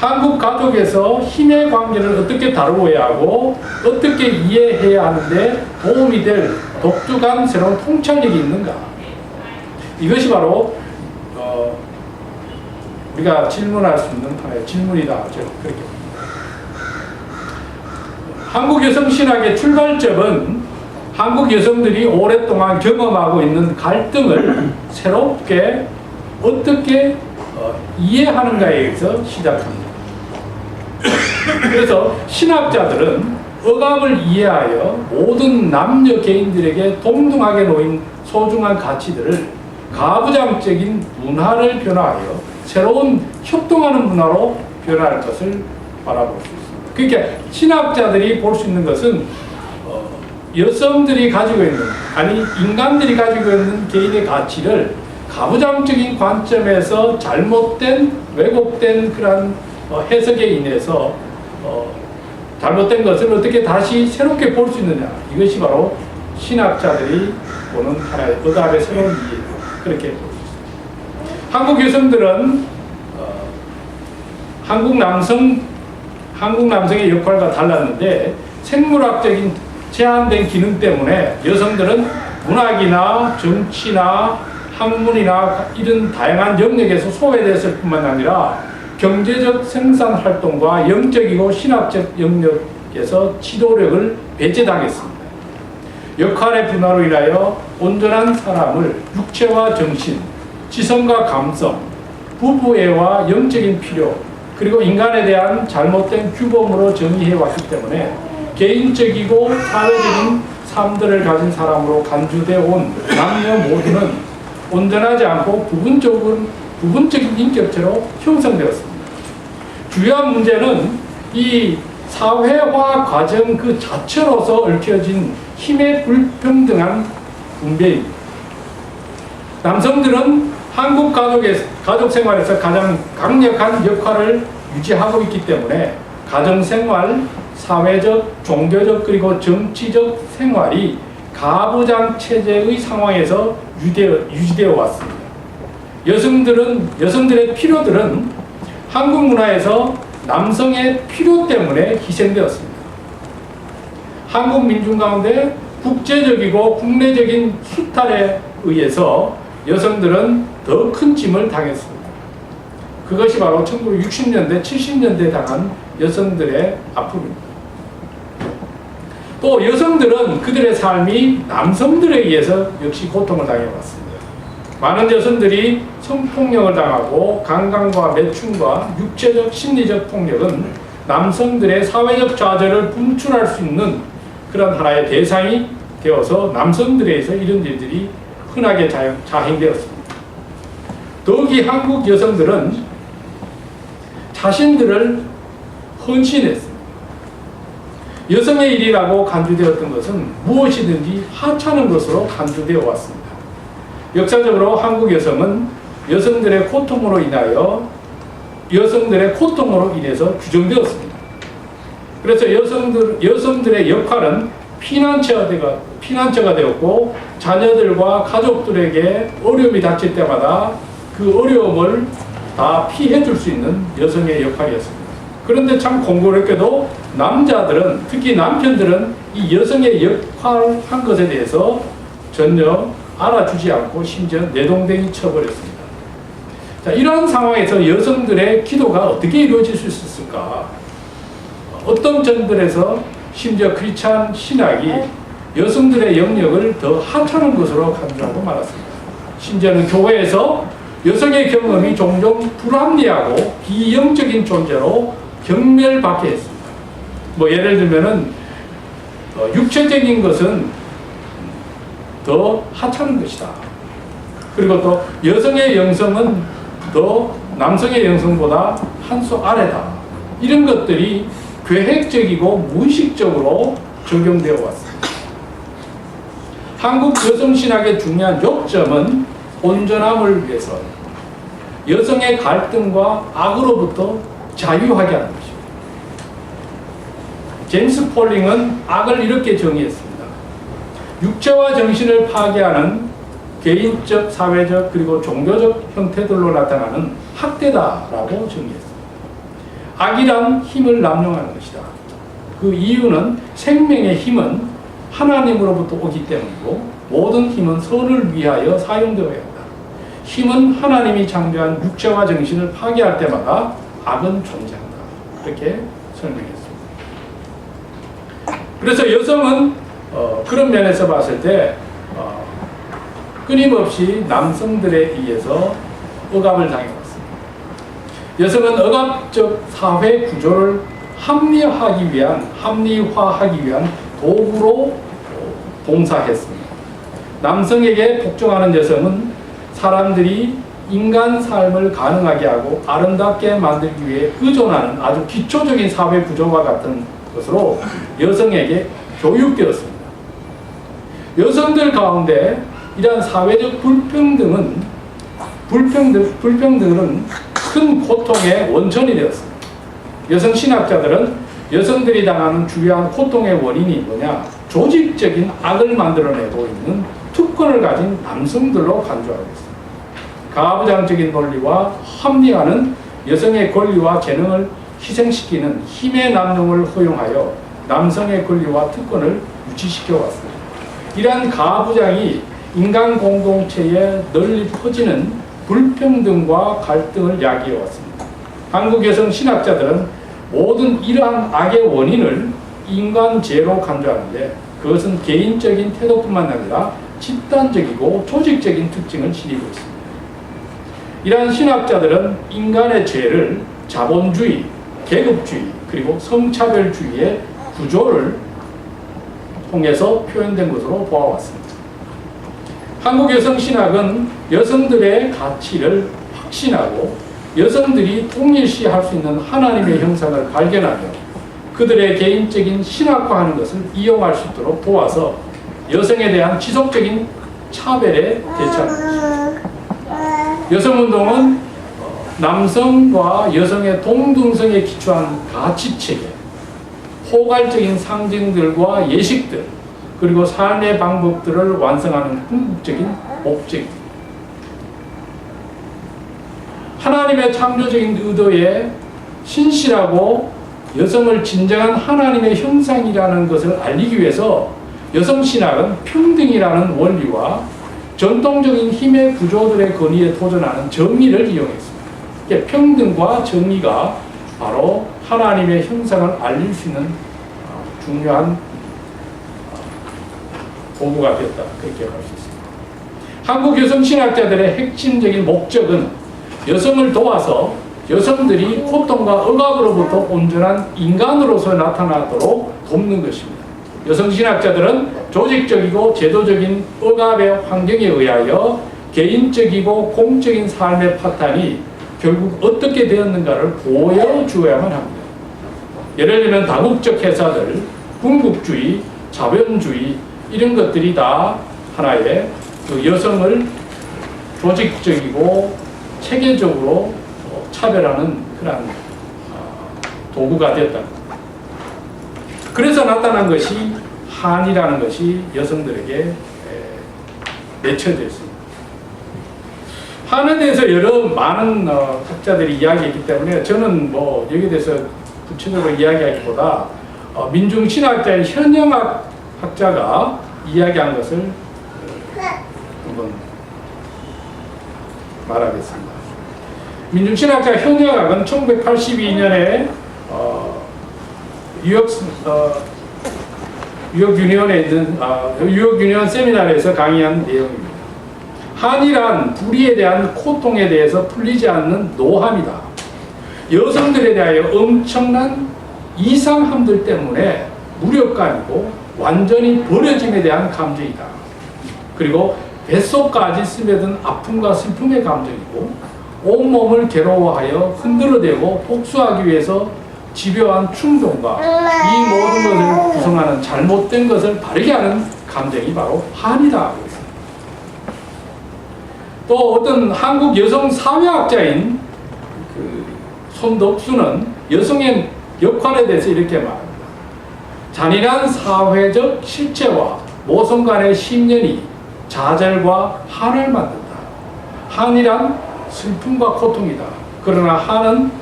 한국 가족에서 힘의 관계를 어떻게 다루어야 하고 어떻게 이해해야 하는데 도움이 될 독특한 새로운 통찰력이 있는가. 이것이 바로 우리가 질문할 수 있는 하나의 질문이다. 저는 그렇게 봅니다. 한국 여성 신학의 출발점은 한국 여성들이 오랫동안 경험하고 있는 갈등을 새롭게 어떻게 이해하는가에 의해서 시작합니다. 그래서 신학자들은 억압을 이해하여 모든 남녀 개인들에게 동등하게 놓인 소중한 가치들을 가부장적인 문화를 변화하여 새로운 협동하는 문화로 변화할 것을 바라볼 수 있습니다. 그러니까 신학자들이 볼 수 있는 것은 여성들이 가지고 있는, 아니 인간들이 가지고 있는 개인의 가치를 가부장적인 관점에서 잘못된, 왜곡된 그런 해석에 인해서 잘못된 것을 어떻게 다시 새롭게 볼 수 있느냐. 이것이 바로 신학자들이 보는 하나의 억압의 새로운 이해입니다. 그렇게 볼 수 있습니다. 한국 여성들은 한국 남성의 역할과 달랐는데 생물학적인 제한된 기능 때문에 여성들은 문학이나 정치나 학문이나 이런 다양한 영역에서 소외됐을 뿐만 아니라 경제적 생산 활동과 영적이고 신학적 영역에서 지도력을 배제당했습니다. 역할의 분화로 인하여 온전한 사람을 육체와 정신, 지성과 감성, 부부애와 영적인 필요, 그리고 인간에 대한 잘못된 규범으로 정의해왔기 때문에 개인적이고 사회적인 삶들을 가진 사람으로 간주되어 온 남녀 모두는 온전하지 않고 부분적인 인격체로 형성되었습니다. 주요한 문제는 이 사회화 과정 그 자체로서 얽혀진 힘의 불평등한 분배입니다. 남성들은 한국 가족 생활에서 가장 강력한 역할을 유지하고 있기 때문에 가정생활, 사회적, 종교적 그리고 정치적 생활이 가부장 체제의 상황에서 유지되어 왔습니다. 여성들의 필요들은 한국 문화에서 남성의 필요 때문에 희생되었습니다. 한국 민중 가운데 국제적이고 국내적인 수탈에 의해서 여성들은 더 큰 짐을 당했습니다. 그것이 바로 1960년대, 70년대에 당한 여성들의 아픔입니다. 또 여성들은 그들의 삶이 남성들에 의해서 역시 고통을 당해왔습니다. 많은 여성들이 성폭력을 당하고 강간과 매춘과 육체적, 심리적 폭력은 남성들의 사회적 좌절을 분출할 수 있는 그런 하나의 대상이 되어서 남성들에 의해서 이런 일들이 흔하게 자행되었습니다. 더욱이 한국 여성들은 자신들을 헌신했습니다. 여성의 일이라고 간주되었던 것은 무엇이든지 하찮은 것으로 간주되어 왔습니다. 역사적으로 한국 여성은 여성들의 고통으로 인해서 규정되었습니다. 그래서 여성들의 역할은 피난처가 되었고 자녀들과 가족들에게 어려움이 닥칠 때마다 그 어려움을 다 피해줄 수 있는 여성의 역할이었습니다. 그런데 참 공교롭게도 남자들은, 특히 남편들은 이 여성의 역할한 것에 대해서 전혀 알아주지 않고 심지어 내동댕이 쳐버렸습니다. 자, 이러한 상황에서 여성들의 기도가 어떻게 이루어질 수 있었을까? 어떤 점들에서 심지어 크리스찬 신학이 여성들의 영역을 더 하찮은 것으로 간주하고 말았습니다. 심지어는 교회에서 여성의 경험이 종종 불합리하고 비영적인 존재로 경멸받게 했습니다. 예를 들면은 육체적인 것은 더 하찮은 것이다. 그리고 또 여성의 영성은 더 남성의 영성보다 한 수 아래다. 이런 것들이 계획적이고 무의식적으로 적용되어 왔습니다. 한국 여성신학의 중요한 요점은 온전함을 위해서 여성의 갈등과 악으로부터 자유하게 하는 것입니다. 제임스 폴링은 악을 이렇게 정의했습니다. 육체와 정신을 파괴하는 개인적, 사회적, 그리고 종교적 형태들로 나타나는 학대다라고 정의했습니다. 악이란 힘을 남용하는 것이다. 그 이유는 생명의 힘은 하나님으로부터 오기 때문이고 모든 힘은 선을 위하여 사용되어야 한다. 힘은 하나님이 창조한 육체와 정신을 파괴할 때마다 악은 존재한다. 이렇게 설명했습니다. 그래서 여성은 그런 면에서 봤을 때 끊임없이 남성들에 의해서 억압을 당해왔습니다. 여성은 억압적 사회 구조를 합리화하기 위한 도구로 봉사했습니다. 남성에게 복종하는 여성은 사람들이 인간 삶을 가능하게 하고 아름답게 만들기 위해 의존하는 아주 기초적인 사회 구조와 같은 것으로 여성에게 교육되었습니다. 여성들 가운데 이러한 사회적 불평등은 큰 고통의 원천이 되었습니다. 여성 신학자들은 여성들이 당하는 주요한 고통의 원인이 뭐냐? 조직적인 악을 만들어내고 있는 특권을 가진 남성들로 간주하고 있습니다. 가부장적인 논리와 합리화는 여성의 권리와 재능을 희생시키는 힘의 남용을 허용하여 남성의 권리와 특권을 유지시켜 왔습니다. 이러한 가부장이 인간 공동체에 널리 퍼지는 불평등과 갈등을 야기해 왔습니다. 한국 여성 신학자들은 모든 이러한 악의 원인을 인간죄로 간주하는데 그것은 개인적인 태도뿐만 아니라 집단적이고 조직적인 특징을 지니고 있습니다. 이러한 신학자들은 인간의 죄를 자본주의, 계급주의, 그리고 성차별주의의 구조를 통해서 표현된 것으로 보아왔습니다. 한국 여성신학은 여성들의 가치를 확신하고 여성들이 통일시할 수 있는 하나님의 형상을 발견하며 그들의 개인적인 신학화하는 것을 이용할 수 있도록 도와서 여성에 대한 지속적인 차별에 대처하는 것입니다. 여성운동은 남성과 여성의 동등성에 기초한 가치체계, 포괄적인 상징들과 예식들, 그리고 삶의 방법들을 완성하는 궁극적인 목적입니다. 하나님의 창조적인 의도에 신실하고 여성을 진정한 하나님의 형상이라는 것을 알리기 위해서 여성신학은 평등이라는 원리와 전통적인 힘의 구조들의 권위에 도전하는 정의를 이용했습니다. 평등과 정의가 바로 하나님의 형상을 알릴 수 있는 중요한 도구가 되었다. 그렇게 할 수 있습니다. 한국 여성신학자들의 핵심적인 목적은 여성을 도와서 여성들이 고통과 억압으로부터 온전한 인간으로서 나타나도록 돕는 것입니다. 여성신학자들은 조직적이고 제도적인 억압의 환경에 의하여 개인적이고 공적인 삶의 파탄이 결국 어떻게 되었는가를 보여주어야만 합니다. 예를 들면 다국적 회사들, 군국주의, 자본주의 이런 것들이 다 하나의 그 여성을 조직적이고 체계적으로 차별하는 그런 도구가 됐다. 그래서 나타난 것이 한이라는 것이 여성들에게 내쳐져 있습니다. 한에 대해서 많은 학자들이 이야기했기 때문에 저는 뭐 여기에 대해서 구체적으로 이야기하기보다 민중신학자의 현영학 학자가 이야기한 것을 한번 말하겠습니다. 민중신학자 현영학은 1982년에 유역유니온에 있는 유역유니온 세미나에서 강의한 내용입니다. 한이란 불의에 대한 고통에 대해서 풀리지 않는 노함이다. 여성들에 대하여 엄청난 이상함들 때문에 무력감이고 완전히 버려짐에 대한 감정이다. 그리고 뱃속까지 스며든 아픔과 슬픔의 감정이고 온몸을 괴로워하여 흔들어대고 복수하기 위해서 집요한 충동과 이 모든 것을 구성하는 잘못된 것을 바르게 하는 감정이 바로 한이다. 또 어떤 한국 여성 사회학자인 손덕수는 여성의 역할에 대해서 이렇게 말합니다. 잔인한 사회적 실체와 모성 간의 심연이 좌절과 한을 만든다. 한이란 슬픔과 고통이다. 그러나 한은